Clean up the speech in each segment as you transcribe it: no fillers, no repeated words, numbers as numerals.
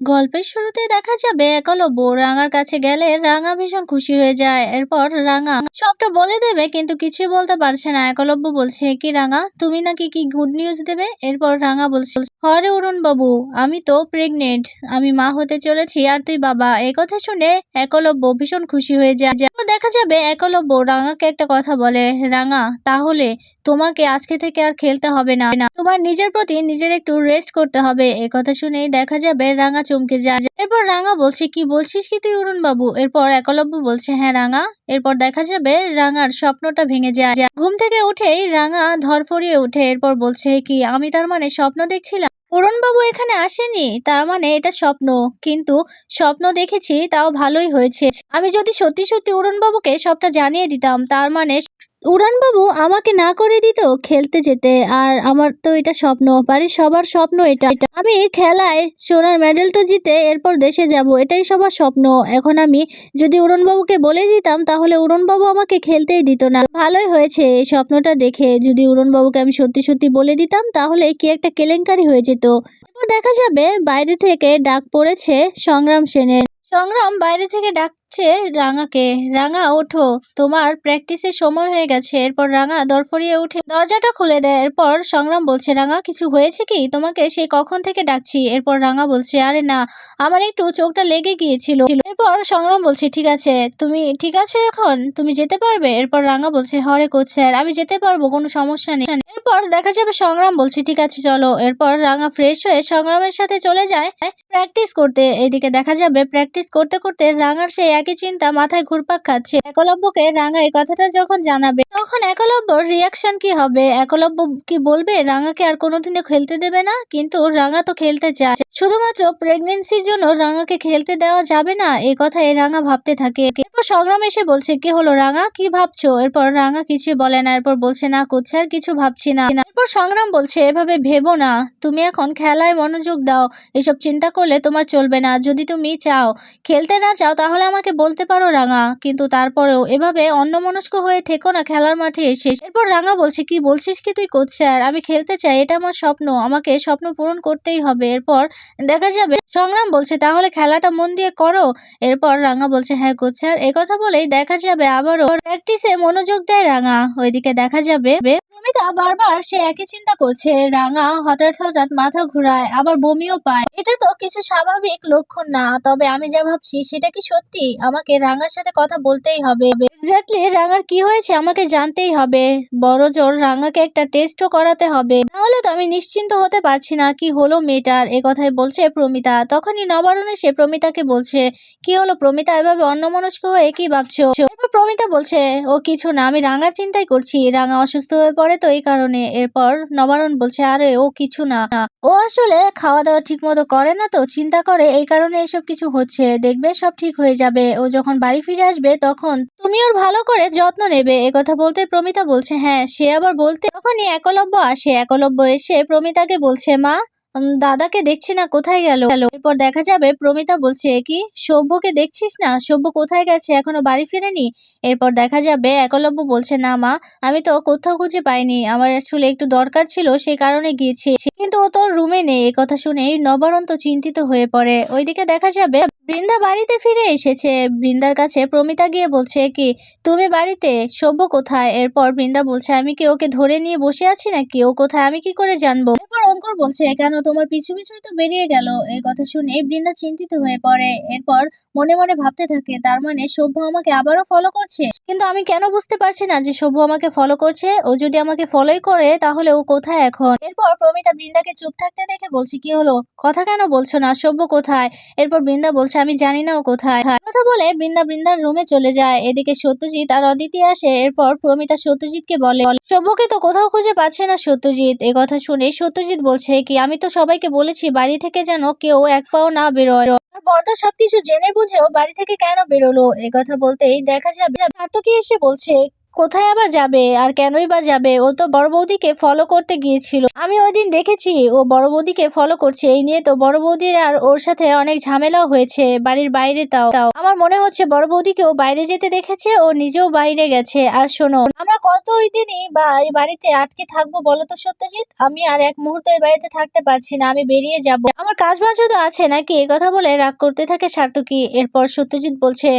গল্পের শুরুতে দেখা যাবে একলব্য রাঙার কাছে গেলে রাঙা ভীষণ খুশি হয়ে যায়। এরপর রাঙা সবটা বলে দেবে কিন্তু কিছুই বলতে পারছে না। একলব্য বলছে, কি রাঙা, তুমি নাকি কি গুড নিউজ দেবে? এরপর রাঙা বলছে, হরে অরুণ বাবু, আমি তো প্রেগনেন্ট, আমি মা হতে চলেছি আর তুই বাবা। এই কথা শুনে একলব্য ভীষণ খুশি হয়ে যায়। এরপর দেখা যাবে একলব্য রাঙাকে একটা কথা বলে, রাঙা, তাহলে তোমাকে আজকে থেকে আর খেলতে হবে না, তোমার নিজের প্রতি নিজের একটু রেস্ট করতে হবে। এই কথা শুনেই দেখা যাবে রাঙা চমকে যায়। এরপর রাঙা বলছে, কি বলছিস কি তুই অরুণ বাবু? এরপর একলব্য বলছে, হ্যাঁ রাঙা। এরপর দেখা যাবে রাঙার স্বপ্নটা ভেঙে যায়। ঘুম থেকে উঠেই রাঙা ধরফরিয়ে উঠে। এরপর বলছে, কি আমি তার মানে স্বপ্ন দেখছিলাম? অরুণ বাবু এখানে আসেনি, তার মানে এটা স্বপ্ন। কিন্তু স্বপ্ন দেখেছি তাও ভালোই হয়েছে। আমি যদি সত্যি সত্যি অরুণ বাবুকে সবটা জানিয়ে দিতাম, তার মানে উড়ানবাবু আমাকে না করে দিত খেলতে যেতে। আর আমার তো এটা স্বপ্ন, বাড়ির সবার স্বপ্ন এটা। আমি খেলায় সোনার মেডেলটা জিতে এরপর দেশে যাব, এটাই সবার স্বপ্ন। এখন আমি যদি উড়নবাবুকে বলে দিতাম, তাহলে উড়নবাবু আমাকে খেলতেই দিত না। ভালোই হয়েছে এই স্বপ্নটা দেখে, যদি উড়নবাবুকে আমি সত্যি সত্যি বলে দিতাম, তাহলে কি একটা কেলেঙ্কারি হয়ে যেত। এরপর দেখা যাবে বাইরে থেকে ডাক পড়েছে সংগ্রাম সেনের। সংগ্রাম বাইরে থেকে ডাকছে রাঙাকে, রাঙা ওঠো, তোমার প্র্যাকটিসের সময় হয়ে গেছে। এরপর রাঙা দরফরিয়ে উঠে দরজাটা খুলে দেয়। এরপর সংগ্রাম বলছে, রাঙা কিছু হয়েছে কি? তোমাকে সেই কখন থেকে ডাকছি। এরপর রাঙা বলছে, আরে না, আমার একটু চোখটা লেগে গিয়েছিল। এরপর সংগ্রাম বলছে, ঠিক আছে, তুমি ঠিক আছো এখন, তুমি যেতে পারবে? এরপর রাঙা বলছে, হরে কোচ স্যার, আমি যেতে পারবো, কোনো সমস্যা নেই। এরপর দেখা যাবে সংগ্রাম বলছে, ঠিক আছে চলো। এরপর রাঙা ফ্রেশ হয়ে সংগ্রামের সাথে চলে যায় প্র্যাকটিস করতে। এইদিকে দেখা যাবে প্র্যাকটিস করতে করতে রাঙার সেই একই চিন্তা মাথায় ঘুরপাক খাচ্ছে। একলব্যকে রাঙা এই কথাটা যখন জানাবে, তখন একলব্যর রিয়াকশন কি হবে? একলব্য কি বলবে রাঙাকে আর কোনোদিনও খেলতে দেবে না? কিন্তু রাঙা তো খেলতে চায়, শুধুমাত্র প্রেগনেন্সির জন্য রাঙাকে খেলতে দেওয়া যাবে না, এই কথাই রাঙা ভাবতে থাকে। এরপর সংগ্রাম এসে বলছে, কি হলো রাঙা, কি ভাবছো? এরপর রাঙা কিছুই বলে না। এরপর বলছে, না কোচ আর কিছু ভাবছি না। এরপর সংগ্রাম বলছে, এভাবে ভেবো না, তুমি এখন খেলায় মনোযোগ দাও, এসব চিন্তা করলে তোমার চলবে না। যদি তুমি চাও খেলতে না চাও, তাহলে আমাকে বলতে পারো রাঙা, কিন্তু তারপরেও এভাবে অন্যমনস্ক হয়ে থেকো না খেলার মাঠে এসে। এরপর রাঙা বলছে, কি বলছিস কি তুই কোচ স্যার, আমি খেলতে চাই, এটা আমার স্বপ্ন, আমাকে স্বপ্ন পূরণ করতেই হবে। এরপর দেখা যাবে সংগ্রাম বলছে, তাহলে খেলাটা মন দিয়ে করো। এরপর রাঙা বলছে, হ্যাঁ কোচ স্যার। একথা বলেই দেখা যাবে আবারও প্র্যাকটিসে মনোযোগ দেয় রাঙা। ওইদিকে দেখা যাবে প্রমিতা বারবার সে একই চিন্তা করছে। রাঙা হঠাৎ হঠাৎ মাথা ঘুরায়, আবার বমিও পায়। এটা তো কিছু স্বাভাবিক লক্ষণ না, তবে আমি যা ভাবছি সেটা কি সত্যি? আমাকে রাঙার সাথে কথা বলতেই হবে। এক্স্যাক্টলি রাঙার কি হয়েছে আমাকে জানতেই হবে। বড় জোর রাঙাকে একটা টেস্টও করাতে হবে, নাহলে তো আমি নিশ্চিন্ত হতে পারছি না কি হলো মেয়েটার। এ কথাই বলছে প্রমিতা। তখনই নবারুণ এসে প্রমিতাকে বলছে, কি হলো প্রমিতা, এভাবে অন্যমনস্ক হয়ে কি ভাবছো? এরপর প্রমিতা বলছে, ও কিছু না, আমি রাঙার চিন্তাই করছি, রাঙা অসুস্থ হয়ে পড়ে তো এই কারণে। এরপর নবারুণ বলছে, আরে ও কিছু না, ও আসলে খাওয়া দাওয়া ঠিক মতো করে না তো চিন্তা করে, এই কারণে এসব কিছু হচ্ছে, দেখবে সব ঠিক হয়ে যাবে। ও যখন বাড়ি ফিরে আসবে তখন তুমি ওর ভালো করে যত্ন নেবে। একথা বলতে প্রমিতা বলছে, হ্যাঁ। সে আবার বলতে তখনই একলব্য আসে। একলব্য এসে প্রমিতাকে বলছে, মা, দাদাকে দেখছি না, কোথায় গেল? এরপর দেখা যাবে প্রমিতা বলছে, কি সভ্যকে দেখছিস না, সভ্য কোথায় গেছে, এখনো বাড়ি ফিরেনি? এরপর দেখা যাবে একলব্য বলছে, না মা, আমি তো কোথাও খুঁজে পাইনি, আমার আসলে একটু দরকার ছিল সেই কারণে গিয়েছি, কিন্তু ও তোর রুমে নেই। এই কথা শুনেই নবারুণ তো চিন্তিত হয়ে পড়ে। ওইদিকে দেখা যাবে বৃন্দা বাড়িতে ফিরে এসেছে। বৃন্দার কাছে প্রমিতা গিয়ে বলছে, কি তুমি বাড়িতে, সভ্য কোথায়? এরপর বৃন্দা বলছে, আমি কি ওকে ধরে নিয়ে বসে আছি নাকি, ও কোথায় আমি কি করে জানবো? এরপর অঙ্কুর বলছে, কেন, তোমার পিছু পিছুই তো বেরিয়ে গেল। এই কথা শুনে বৃন্দা চিন্তিত হয়ে পড়ে। এরপর মনে মনে ভাবতে থাকে, তার মানে সভ্য আমাকে আবারও ফলো করছে, কিন্তু আমি কেন বুঝতে পারছি না যে সভ্য আমাকে ফলো করছে? ও যদি আমাকে ফলোই করে, তাহলে ও কোথায় এখন? এরপর প্রমিতা বৃন্দাকে চুপ থাকতে দেখে বলছে, কি হলো, কথা কেন বলছো না, সভ্য কোথায়? এরপর বৃন্দা বলছে, আমি জানি না ও কোথায়। কথা বলে বৃন্দার রুমে চলে যায়। এদিকে সত্যজিৎ আর অদিতি আসে। এরপর প্রমিতা সত্যজিৎকে বলে, সভ্যকে তো কোথাও খুঁজে পাচ্ছে না সত্যজিৎ। এ কথা শুনে সত্যজিৎ বলছে, কি আমি তো সবাইকে বলেছি বাড়ি থেকে যেন কেউ এক পাও না বেরোয়, আর বর্দা সবকিছু জেনে বুঝেও বাড়ি থেকে কেন বেরোলো? এ কথা বলতেই দেখা যাবে সার্থকী এসে বলছে, কোথায় আবার যাবে আর কেনই বা যাবে? ও তো বড় বৌদিকে ফলো করতে গিয়েছিল। আমি ওইদিন দেখেছি ও বড় বৌদিকে ফলো করছে। এই নিয়ে তো বড় বৌদির আর ওর সাথে অনেক ঝামেলাও হয়েছে বাড়ির বাইরে। তাও আমার মনে হচ্ছে বড় বৌদিকে ও বাইরে যেতে দেখেছে, ও নিজেও বাইরে গেছে। আর শোনো, আমরা কত ওই দিনই বা এই বাড়িতে আটকে থাকবো বলো তো সত্যজিৎ? আমি আর এক মুহূর্ত এই বাড়িতে থাকতে পারছি না, আমি বেরিয়ে যাব। আমার কাজ বাজও তো আছে নাকি? এ কথা বলে রাগ করতে থাকে সার্থকী। এরপর সত্যজিৎ বলছে,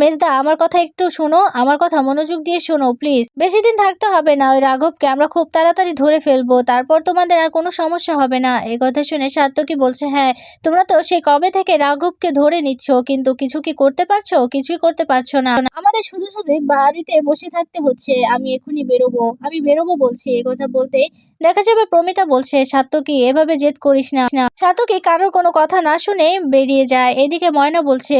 মেজদা আমার কথা একটু শোনো, আমার কথা মনোযোগ দিয়ে শোনো প্লিজ। বেশি দিন থাকতে হবে না, ওই রাঘবকে আমরা খুব তাড়াতাড়ি ধরে ফেলবো, তারপর তোমাদের আর কোনো সমস্যা হবে না। এই কথা শুনে সার্থকী বলছে, হ্যাঁ তোমরা তো সেই কবে থেকে রাঘবকে ধরে নিচ্ছ, কিন্তু কিছু কি করতে পারছো? কিছুই করতে পারছো না। আমাদের শুধু শুধু বাড়িতে বসে থাকতে হচ্ছে। আমি এখনই বেরোবো, আমি বেরোবো বলছি। এই কথা বলতে দেখা যাবে প্রমিতা বলছে, সার্থকী এভাবে জেদ করিস না। সার্থকী কারোর কোনো কথা না শুনে বেরিয়ে যায়। এদিকে ময়না বলছে,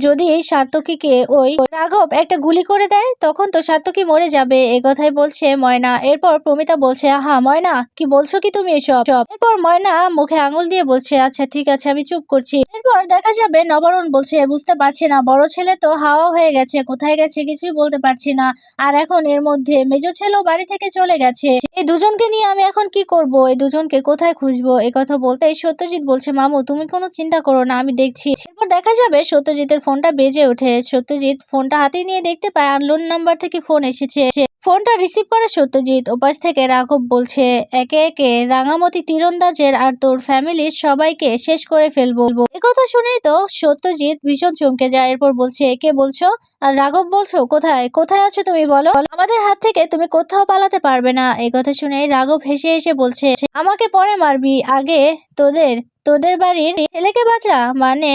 যদি এই সার্থকীকে ওই রাঘব একটা গুলি করে দেয় তখন তো সার্থকী মরে যাবে। এ কথাই বলছে ময়না। এরপর প্রমিতা বলছে, আহা ময়না, কি বলছো কি তুমি এসব? এরপর ময়না মুখে আঙুল দিয়ে বলছে, আচ্ছা ঠিক আছে আমি চুপ করছি। এরপর দেখা যাবে নবরণ বলছে, বুঝতে পারছি না, বড় ছেলে তো হাওয়া হয়ে গেছে, কোথায় গেছে কিছুই বলতে পারছি না। আর এখন এর মধ্যে মেজো ছেলেও বাড়ি থেকে চলে গেছে। এই দুজনকে নিয়ে আমি এখন কি করব? এই দুজনকে কোথায় খুঁজবো? এই কথা বলতে সত্যজিৎ বলছে, মামু তুমি কোনো চিন্তা করো না, আমি দেখছি। এরপর দেখা যাবে সত্যজিতের ফোনটা বেজে ওঠে। সত্যজিৎ ফোনটা হাতে নিয়ে দেখতে পায় আননোন নাম্বার থেকে ফোন এসেছে। ফোনটা রিসিভ করে সত্যজিৎ। ওপাশ থেকে রাঘব বলছে, একে একে রাঙামতি তীরন্দাজের আর তোর ফ্যামিলির সবাইকে শেষ করে ফেলবো। একথা শুনেই তো সত্যজিৎ ভীষণ চমকে যায়। এরপর বলছে, কে বলছো? আর রাঘব বলছো, কোথায় কোথায় আছো তুমি বলো, আমাদের হাত থেকে তুমি কোথাও পালাতে পারবে না। এই কথা শুনে রাঘব হেসে হেসে বলছে, আমাকে পরে মারবি, আগে তোদের তোদের বাড়ির ছেলেকে বাঁচা, মানে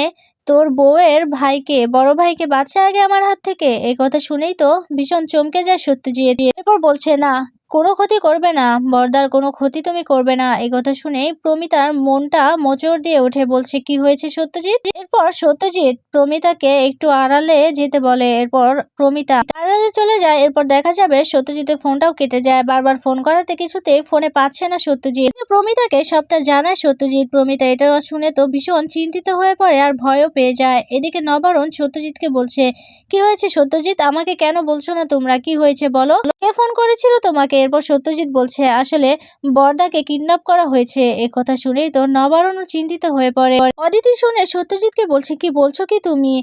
তোর বউয়ের ভাইকে, বড় ভাইকে বাঁচা আগে আমার হাত থেকে। এই কথা শুনেই তো ভীষণ চমকে যায় সত্যজিৎ। এরপর বলছে, না কোনো ক্ষতি করবে না বর্দার, কোনো ক্ষতি তুমি করবে না। এই কথা শুনে প্রমিতার মনটা মোচড় দিয়ে ওঠে। বলছে, কি হয়েছে সত্যজিৎ? এরপর সত্যজিৎ প্রমিতাকে একটু আড়ালে যেতে বলে। এরপর প্রমিতা আড়ালে চলে যায়। এরপর দেখা যাবে সত্যজিতের ফোনটাও কেটে যায়। বারবার ফোন করাতে কিছুতেই ফোনে পাচ্ছে না সত্যজিৎ। প্রমিতাকে সবটা জানায় সত্যজিৎ। প্রমিতা এটা শুনে তো ভীষণ চিন্তিত হয়ে পড়ে আর ভয়ও পেয়ে যায়। এদিকে নবারুণ সত্যজিৎকে বলছে, কি হয়েছে সত্যজিৎ? আমাকে কেন বলছো না তোমরা? কি হয়েছে বলো, কে ফোন করেছিল তোমাকে? এরপর সত্যজিৎ বলছে, আসলে বর্দাকে কিডন্যাপ করা হয়েছে। এ কথা শুনেই তো নবারুণ চিন্তিত হয়ে পড়ে। অদিতি শুনে সত্যজিৎকে বলছে, কি বলছো কি তুমি?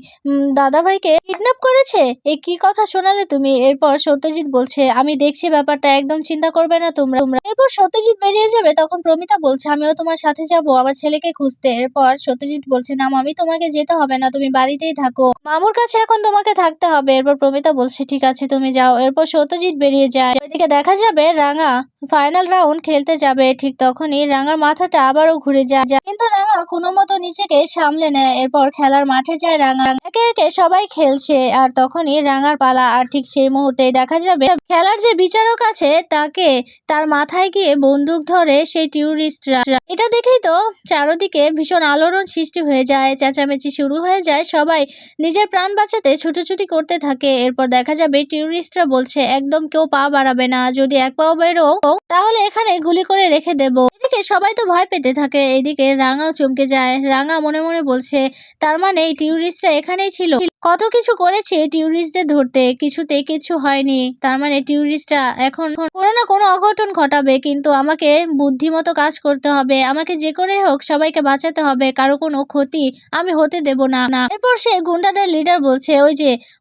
দাদা ভাইকে কিডন্যাপ করেছে? এ কি কথা শোনালে তুমি? এরপর সত্যজিৎ বলছে, আমি দেখছি ব্যাপারটা, একদম চিন্তা করবে না তোমরা। এরপর সত্যজিৎ বেরিয়ে যাবে। তখন প্রমিতা বলছে, আমিও তোমার সাথে যাব আমার ছেলেকে খুঁজতে। এরপর সত্যজিৎ বলছে, না মামি তোমাকে যেতে হবে না, তুমি বাড়িতেই থাকো, মামুর কাছে এখন তোমাকে থাকতে হবে। এরপর প্রমিতা বলছে, ঠিক আছে তুমি যাও। এরপর সত্যজিৎ বেরিয়ে যায়। ওইদিকে দেখা যাবে রাঙা ফাইনাল রাউন্ড খেলতে যাবে। ঠিক তখনই রাঙার মাথাটা আবারও ঘুরে যায়, কিন্তু রাঙা কোনো মতো নিজেকে সামলে নেয়। এরপর খেলার মাঠে যায় রাঙা। একে একে সবাই খেলছে আর তখনই রাঙার পালা। আর ঠিক সেই মুহূর্তেই দেখা যাবে খেলার যে বিচারক আছে তাকে তার মাথায় গিয়ে বন্দুক ধরে সেই টিউরিস্টরা। এটা দেখেই তো চারদিকে ভীষণ আলোড়ন সৃষ্টি হয়ে যায়, চেঁচামেচি শুরু হয়ে যায়, সবাই নিজের প্রাণ বাঁচাতে ছুটোছুটি করতে থাকে। এরপর দেখা যাবে টিউরিস্টরা বলছে, একদম কেউ পা বাড়াবে না, যদি এক পাও বেরো তাহলে এখানে গুলি করে রেখে দেব। এদিকে সবাই তো ভয় পেতে থাকে। এদিকে রাঙাও চমকে যায়। রাঙা মনে মনে বলছে, তার মানে এই টিউরিস্টরা এখানেই ছিল, কত কিছু করেছে টিউরিস্টদের ধরতে, কিছুতে কিছু হয়নি। তার মানে টিউরিস্টরা এখন কোনো না কোনো অঘটন ঘটাবে, কিন্তু আমাকে বুদ্ধিমতো কাজ করতে হবে, আমাকে যে করে হোক সবাইকে বাঁচাতে হবে, কারো কোনো ক্ষতি আমি হতে দেব না। এরপর সে গুন্ডাদের লিডার বলছে,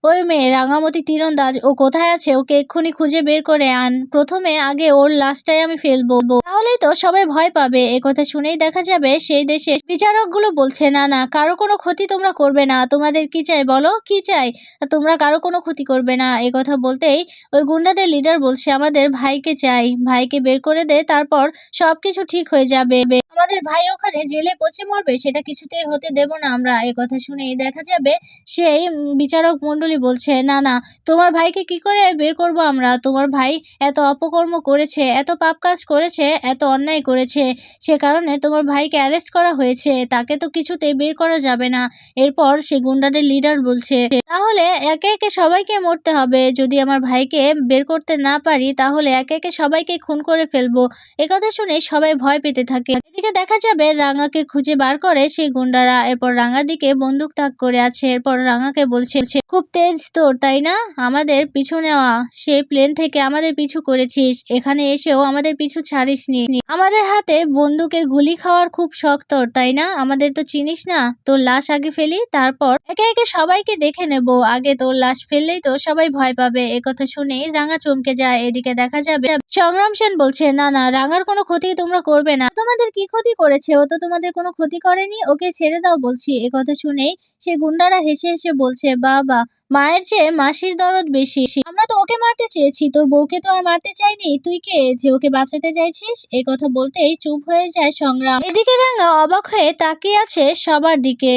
ওই মেয়ে রাঙামতি তীরন্দাজ, ও কোথায় আছে? ওকে এক্ষুনি খুঁজে বের করে আন, প্রথমে আগে ওর লাশটাই আমি ফেলবো, তাহলেই তো সবাই ভয় পাবে। একথা শুনেই দেখা যাবে সেই দেশের বিচারক গুলো বলছে, না না কারো কোনো ক্ষতি তোমরা করবে না, তোমাদের কি চাই বলো, কি চাই? তোমরা কারো কোনো ক্ষতি করবে না। এই কথা বলতেই ওই গুন্ডাদের লিডার বলছে, আমাদের ভাইকে চাই, ভাইকে বের করে দে, তারপর সবকিছু ঠিক হয়ে যাবে, আমাদের ভাই ওখানে জেলে পচে মরবে, সেটা কিছুতেই হতে দেব না আমরা। এই কথা শুনেই দেখা যাবে সেই বিচারক মন্ডলী বলছে, না না তোমার ভাইকে কি করে বের করব আমরা? তোমার ভাই এত অপকর্ম করেছে, এত পাপ কাজ করেছে, এত অন্যায় করেছে, সে কারণে তোমার ভাইকে অ্যারেস্ট করা হয়েছে, তাকে তো কিছুতেই বের করা যাবে না। এরপর সে গুন্ডাদের লিডার বলছে, বলছে, তাহলে একে একে সবাইকে মরতে হবে। যদি আমার ভাইকে বের করতে না পারি তাহলে একে একে সবাইকে খুন করে ফেলবো। একথা শুনে সবাই ভয় পেতে থাকে। এদিকে দেখা যাবে রাঙাকে খুঁজে বার করে সেই গুন্ডারা। এরপর রাঙার দিকে বন্দুক তাক করে আছে। এরপর রাঙাকে বলছে, খুব তেজ তোর তাই না? আমাদের পিছু নেওয়া, সেই প্লেন থেকে আমাদের পিছু করেছিস, এখানে এসেও আমাদের পিছু ছাড়িসনি। আমাদের হাতে বন্দুকের গুলি খাওয়ার খুব শখ তোর তাই না? আমাদের তো চিনিস না, তোর লাশ আগে ফেলি, তারপর একে একে সবাইকে দেখে নেব। আগে তোর লাশ ফেললেই তো সবাই ভয় পাবে। একথা শুনে রাঙা চমকে যায়। এদিকে দেখা যাবে সংগ্রাম সেন বলছে, না না, রাঙার কোনো ক্ষতি তোমরা করবে না। তোমাদের কি ক্ষতি করেছে? ও তো তোমাদের কোনো ক্ষতি করেনি, ওকে ছেড়ে দাও বলছি। একথা শুনেই সে গুন্ডারা হেসে হেসে বলছে, বাবা, মায়ের চেয়ে মাসির দরদ বেশি। আমরা তো ওকে মারতে চেয়েছি, তোর বউকে তো আর মারতে চাইনি। তুই কে যে ওকে বাঁচাতে চাইছিস? এই কথা বলতেই চুপ হয়ে যায় সংগ্রাম। এদিকে রাঙা অবাক হয়ে তাকিয়ে আছে সবার দিকে।